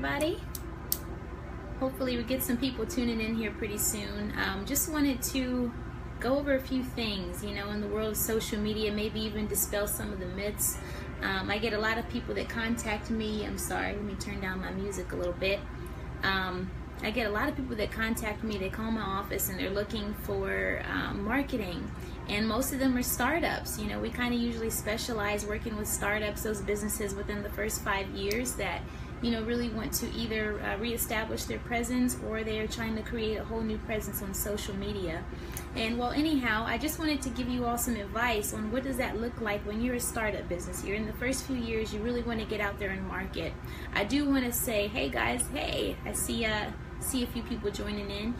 everybody. Hopefully we get some people tuning in here pretty soon. Just wanted to go over a few things, you know, in the world of social media, maybe even dispel some of the myths. I get a lot of people that contact me. I'm sorry, let me turn down my music a little bit. I get a lot of people that contact me, they call my office and they're looking for marketing, and most of them are startups. You know, we kind of usually specialize working with startups, those businesses within the first 5 years that, you know, really want to either reestablish their presence, or they're trying to create a whole new presence on social media. And well, anyhow, I just wanted to give you all some advice on what does that look like when you're a startup business. You're in the first few years, you really want to get out there and market. I do want to say, hey guys, hey, I see a few people joining in.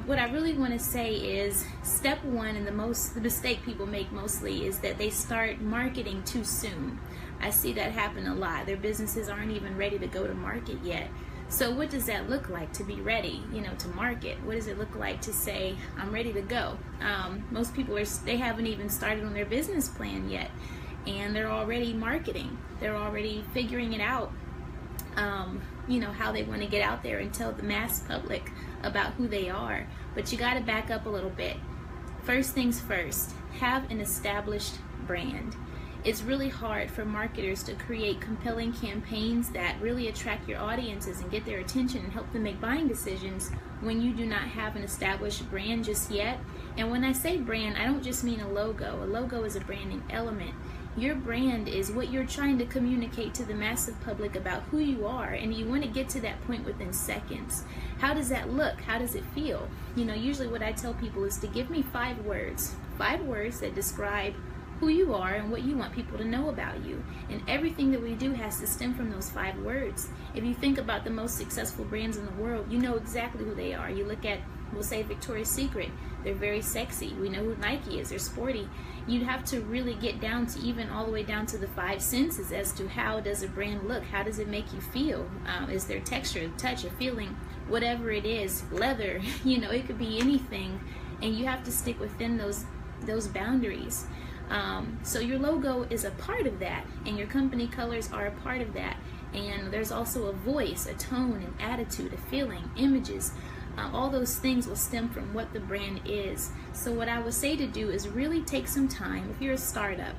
What I really want to say is step one, and the mistake people make mostly, is that they start marketing too soon. I see that happen a lot. Their businesses aren't even ready to go to market yet. So what does that look like to be ready, you know, to market? What does it look like to say, I'm ready to go? Most people they haven't even started on their business plan yet, and they're already marketing. They're already figuring it out. You know, how they want to get out there and tell the mass public about who they are. But you got to back up a little bit. First things first, have an established brand. It's really hard for marketers to create compelling campaigns that really attract your audiences and get their attention and help them make buying decisions when you do not have an established brand just yet. And when I say brand, I don't just mean a logo. A logo is a branding element. Your brand is what you're trying to communicate to the massive public about who you are, and you want to get to that point within seconds. How does that look? How does it feel? You know, usually what I tell people is to give me 5 words. 5 words that describe who you are and what you want people to know about you. And everything that we do has to stem from those 5 words. If you think about the most successful brands in the world, you know exactly who they are. You look at, we'll say, Victoria's Secret. They're very sexy. We know who Nike is. They're sporty. You'd have to really get down to even all the way down to the 5 senses as to how does a brand look? How does it make you feel? Is there texture, touch, a feeling, whatever it is, leather, you know, it could be anything, and you have to stick within those boundaries. So your logo is a part of that, and your company colors are a part of that. And there's also a voice, a tone, an attitude, a feeling, images. All those things will stem from what the brand is. So what I would say to do is really take some time. If you're a startup,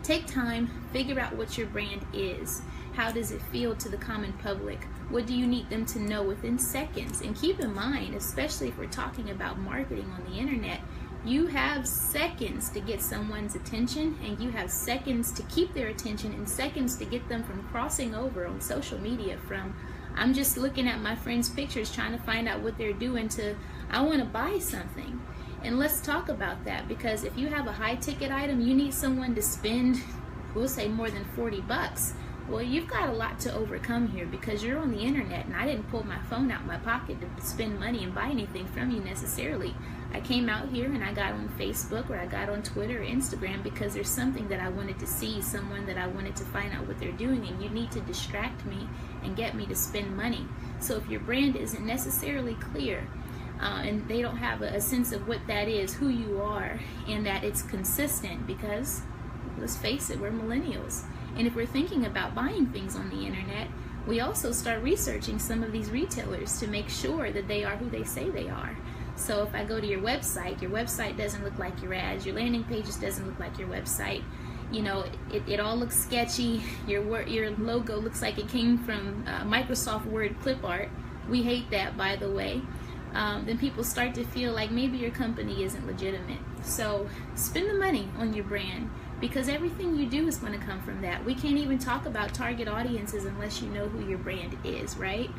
take time, figure out what your brand is. How does it feel to the common public? What do you need them to know within seconds? And keep in mind, especially if we're talking about marketing on the internet, you have seconds to get someone's attention, and you have seconds to keep their attention, and seconds to get them from crossing over on social media from, I'm just looking at my friends' pictures trying to find out what they're doing, to, I want to buy something. And let's talk about that, because if you have a high ticket item, you need someone to spend, we'll say, more than 40 bucks. Well, you've got a lot to overcome here, because you're on the internet, and I didn't pull my phone out my pocket to spend money and buy anything from you necessarily. I came out here and I got on Facebook, or I got on Twitter or Instagram, because there's something that I wanted to see, someone that I wanted to find out what they're doing, and you need to distract me and get me to spend money. So if your brand isn't necessarily clear, and they don't have a sense of what that is, who you are, and that it's consistent, because let's face it, we're millennials. And if we're thinking about buying things on the internet, we also start researching some of these retailers to make sure that they are who they say they are. So if I go to your website doesn't look like your ads, your landing pages doesn't look like your website, you know, it all looks sketchy, your logo looks like it came from Microsoft Word clip art. We hate that, by the way. Then people start to feel like maybe your company isn't legitimate. So spend the money on your brand, because everything you do is going to come from that. We can't even talk about target audiences unless you know who your brand is, right?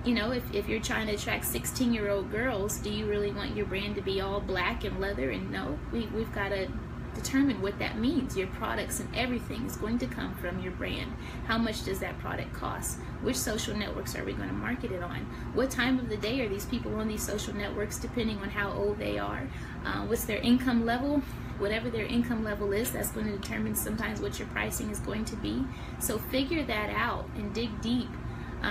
You know, if you're trying to attract 16-year-old girls, do you really want your brand to be all black and leather? And no, we've got to determine what that means. Your products and everything is going to come from your brand. How much does that product cost? Which social networks are we going to market it on? What time of the day are these people on these social networks, depending on how old they are? What's their income level? Whatever their income level is, that's going to determine sometimes what your pricing is going to be. So figure that out and dig deep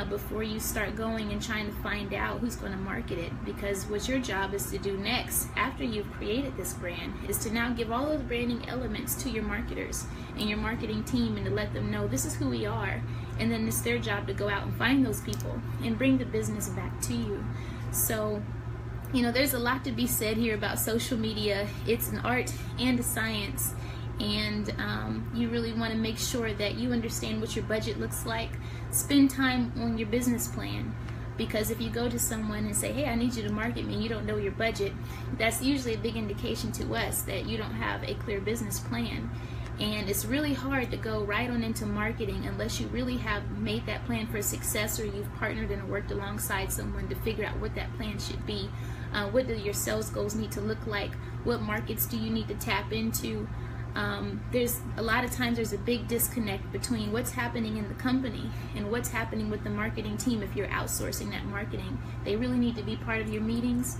before you start going and trying to find out who's going to market it. Because what your job is to do next, after you've created this brand, is to now give all those branding elements to your marketers and your marketing team, and to let them know this is who we are, and then it's their job to go out and find those people and bring the business back to you. So, you know, there's a lot to be said here about social media. It's an art and a science, and you really want to make sure that you understand what your budget looks like. Spend time on your business plan, because if you go to someone and say, hey, I need you to market me, and you don't know your budget, that's usually a big indication to us that you don't have a clear business plan. And it's really hard to go right on into marketing unless you really have made that plan for success, or you've partnered and worked alongside someone to figure out what that plan should be. What do your sales goals need to look like? What markets do you need to tap into? There's a lot of times there's a big disconnect between what's happening in the company and what's happening with the marketing team. If you're outsourcing that marketing, they really need to be part of your meetings.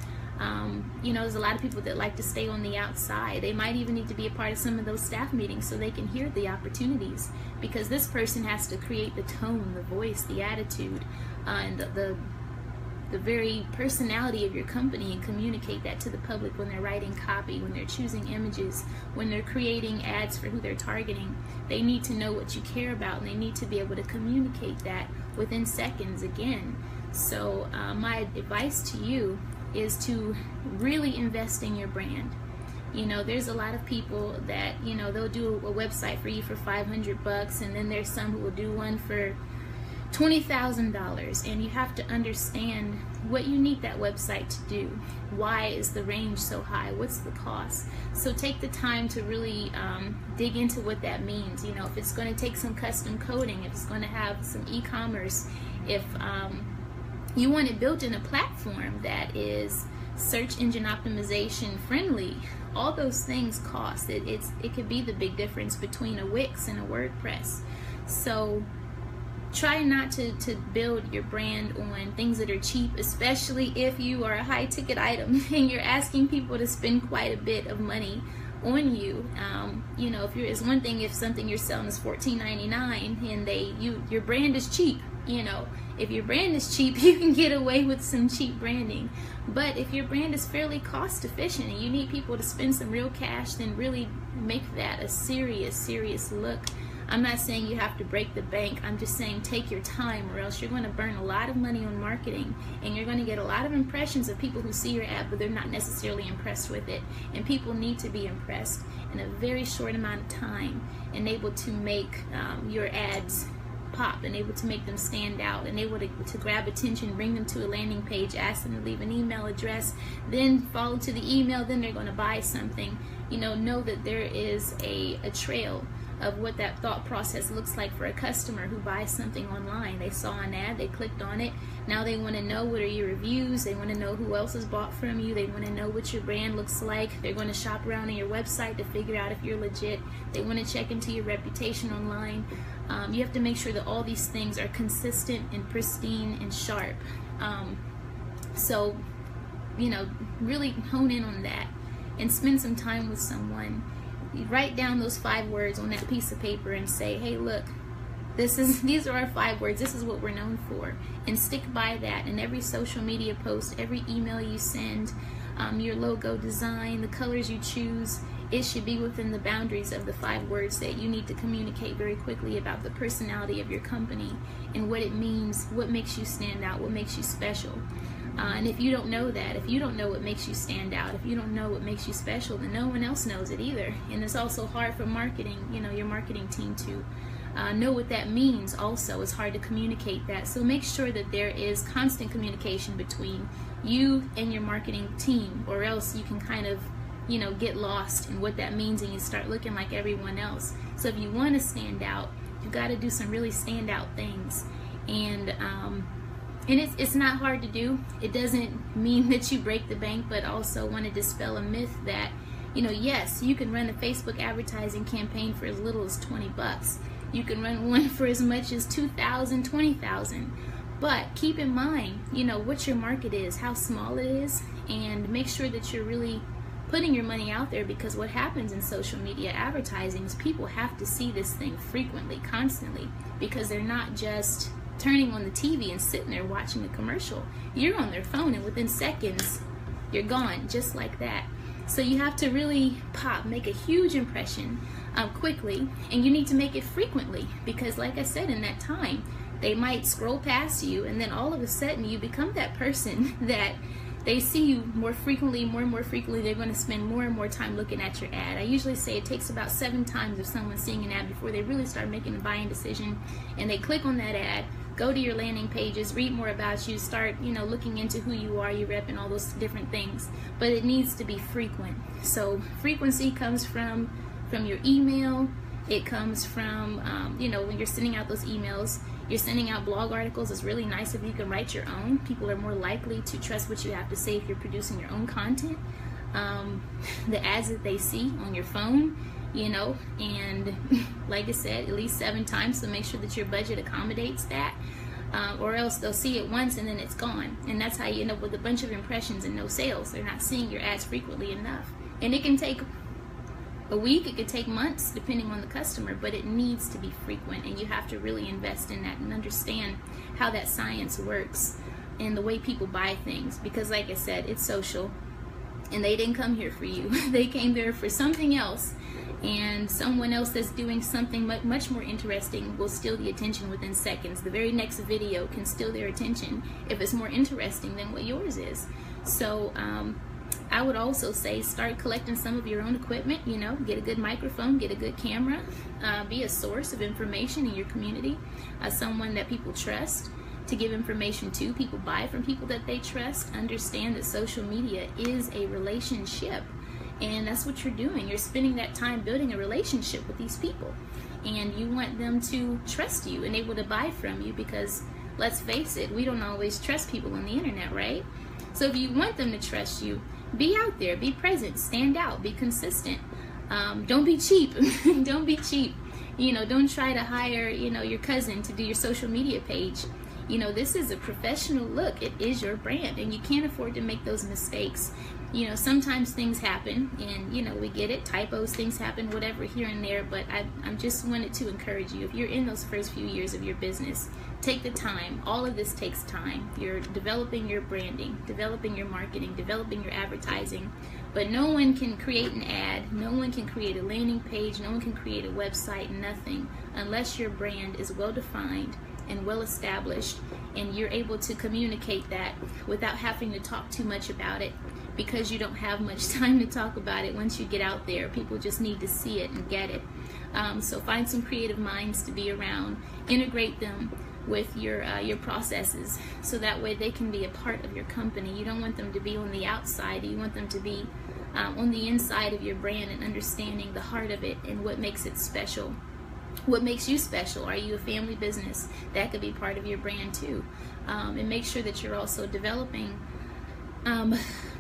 You know, there's a lot of people that like to stay on the outside. They might even need to be a part of some of those staff meetings so they can hear the opportunities, because this person has to create the tone, the voice, the attitude, and the very personality of your company, and communicate that to the public when they're writing copy, when they're choosing images, when they're creating ads for who they're targeting. They need to know what you care about, and they need to be able to communicate that within seconds again. So my advice to you is to really invest in your brand. You know, there's a lot of people that, you know, they'll do a website for you for $500, and then there's some who will do one for $20,000, and you have to understand what you need that website to do. Why is the range so high? What's the cost? So take the time to really dig into what that means. You know, if it's going to take some custom coding, if it's going to have some e-commerce, if you want it built in a platform that is search engine optimization friendly, all those things cost. It could be the big difference between a Wix and a WordPress. So try not to build your brand on things that are cheap, especially if you are a high ticket item and you're asking people to spend quite a bit of money on you. You know, it's one thing if something you're selling is $14.99 and your brand is cheap. You know, if your brand is cheap, you can get away with some cheap branding. But if your brand is fairly cost efficient and you need people to spend some real cash, then really make that a serious look. I'm not saying you have to break the bank. I'm just saying take your time, or else you're going to burn a lot of money on marketing, and you're going to get a lot of impressions of people who see your ad, but they're not necessarily impressed with it. And people need to be impressed in a very short amount of time and able to make your ads pop, and able to make them stand out, and able to grab attention, bring them to a landing page, ask them to leave an email address, then follow to the email, then they're going to buy something. You know that there is a trail of what that thought process looks like for a customer who buys something online. They saw an ad, they clicked on it, now they want to know what are your reviews, they want to know who else has bought from you, they want to know what your brand looks like, they're going to shop around on your website to figure out if you're legit, they want to check into your reputation online. You have to make sure that all these things are consistent and pristine and sharp. So, you know, really hone in on that and spend some time with someone. You write down those 5 words on that piece of paper and say, hey, look, these are our 5 words, this is what we're known for, and stick by that in every social media post, every email you send, your logo design, the colors you choose. It should be within the boundaries of the 5 words that you need to communicate very quickly about the personality of your company and what it means, what makes you stand out, what makes you special. And if you don't know that, if you don't know what makes you stand out, if you don't know what makes you special, then no one else knows it either. And it's also hard for marketing, your marketing team to know what that means also. It's hard to communicate that. So make sure that there is constant communication between you and your marketing team, or else you can kind of, get lost in what that means and you start looking like everyone else. So if you want to stand out, you've got to do some really standout things. And it's not hard to do. It doesn't mean that you break the bank, but also want to dispel a myth that, yes, you can run a Facebook advertising campaign for as little as $20. You can run one for as much as $2,000, $20,000. But keep in mind, what your market is, how small it is, and make sure that you're really putting your money out there, because what happens in social media advertising is people have to see this thing frequently, constantly, because they're not just turning on the TV and sitting there watching a commercial. You're on their phone, and within seconds you're gone, just like that. So you have to really make a huge impression. quickly, and you need to make it frequently, because like I said, in that time they might scroll past you, and then all of a sudden you become that person that they see you more frequently, more and more frequently. They're going to spend more and more time looking at your ad. I usually say it takes about 7 times of someone seeing an ad before they really start making a buying decision, and they click on that ad, go to your landing pages, read more about you, start, you know, looking into who you are, your rep, and all those different things. But it needs to be frequent. So frequency comes from your email. It comes from, you know, when you're sending out those emails, you're sending out blog articles. It's really nice if you can write your own. People are more likely to trust what you have to say if you're producing your own content. The ads that they see on your phone, you know, and like I said, at least 7 times, so make sure that your budget accommodates that, or else they'll see it once and then it's gone, and that's how you end up with a bunch of impressions and no sales. They're not seeing your ads frequently enough, and it can take a week, it could take months depending on the customer, but it needs to be frequent, and you have to really invest in that and understand how that science works and the way people buy things, because like I said, it's social, and they didn't come here for you. They came there for something else, and someone else that's doing something much more interesting will steal the attention within seconds. The very next video can steal their attention if it's more interesting than what yours is. So I would also say start collecting some of your own equipment. You know, get a good microphone, get a good camera, be a source of information in your community, someone that people trust to give information to. People buy from people that they trust. Understand that social media is a relationship, and that's what you're doing. You're spending that time building a relationship with these people, and you want them to trust you and able to buy from you, because let's face it, we don't always trust people on the internet, right? So if you want them to trust you, be out there, be present, stand out, be consistent. Don't be cheap. Don't be cheap. You know, don't try to hire, you know, your cousin to do your social media page. You know, this is a professional look. It is your brand, and you can't afford to make those mistakes. You know, sometimes things happen, and, you know, we get it. Typos, things happen, whatever, here and there. But I just wanted to encourage you, if you're in those first few years of your business, take the time. All of this takes time. You're developing your branding, developing your marketing, developing your advertising. But no one can create an ad, no one can create a landing page, no one can create a website, nothing, unless your brand is well defined and well established, and you're able to communicate that without having to talk too much about it, because you don't have much time to talk about it. Once you get out there, people just need to see it and get it. So find some creative minds to be around, integrate them with your processes, so that way they can be a part of your company. You don't want them to be on the outside. You want them to be on the inside of your brand and understanding the heart of it and what makes it special. What makes you special? Are you a family business? That could be part of your brand too. And make sure that you're also developing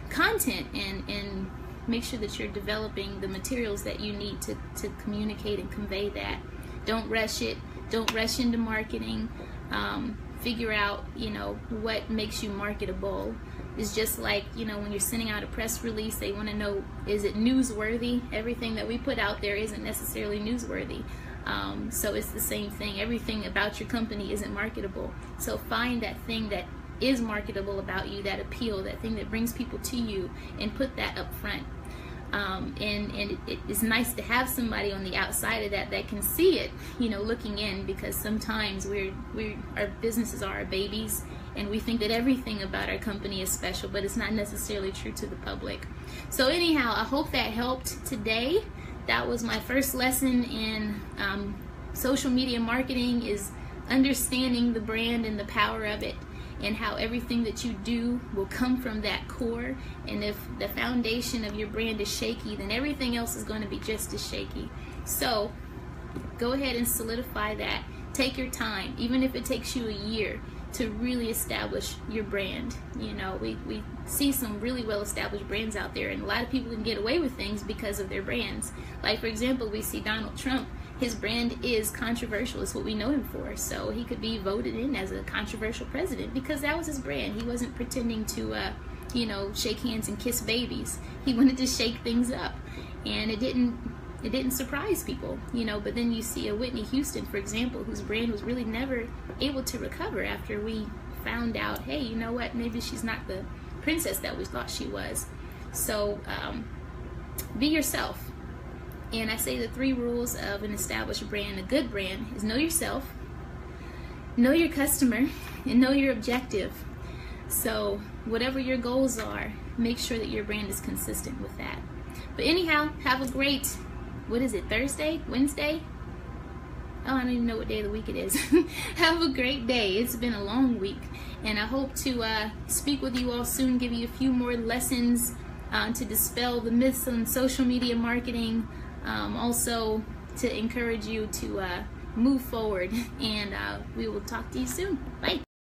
content, and make sure that you're developing the materials that you need to communicate and convey that. Don't rush it. Don't rush into marketing. Figure out, you know, what makes you marketable. It's just like, you know, when you're sending out a press release, they want to know, is it newsworthy? Everything that we put out there isn't necessarily newsworthy. So it's the same thing. Everything about your company isn't marketable. So find that thing that is marketable about you, that appeal, that thing that brings people to you, and put that up front. And it is nice to have somebody on the outside of that can see it, you know, looking in, because sometimes our businesses are our babies, and we think that everything about our company is special, but it's not necessarily true to the public. So anyhow, I hope that helped today. That was my first lesson in social media marketing, is understanding the brand and the power of it, and how everything that you do will come from that core. And if the foundation of your brand is shaky, then everything else is going to be just as shaky. So go ahead and solidify that. Take your time, even if it takes you a year to really establish your brand. You know, we see some really well established brands out there, and a lot of people can get away with things because of their brands. Like, for example, we see Donald Trump. His brand is controversial. It's what we know him for. So he could be voted in as a controversial president because that was his brand. He wasn't pretending to, you know, shake hands and kiss babies. He wanted to shake things up, and it didn't surprise people, you know. But then you see a Whitney Houston, for example, whose brand was really never able to recover after we found out, hey, you know what, maybe she's not the princess that we thought she was. So be yourself. And I say the 3 rules of an established brand, a good brand, is know yourself, know your customer, and know your objective. So whatever your goals are, make sure that your brand is consistent with that. But anyhow, have a great, what is it, Thursday? Wednesday? Oh, I don't even know what day of the week it is. Have a great day. It's been a long week, and I hope to speak with you all soon, give you a few more lessons to dispel the myths on social media marketing, also to encourage you to move forward, and we will talk to you soon. Bye.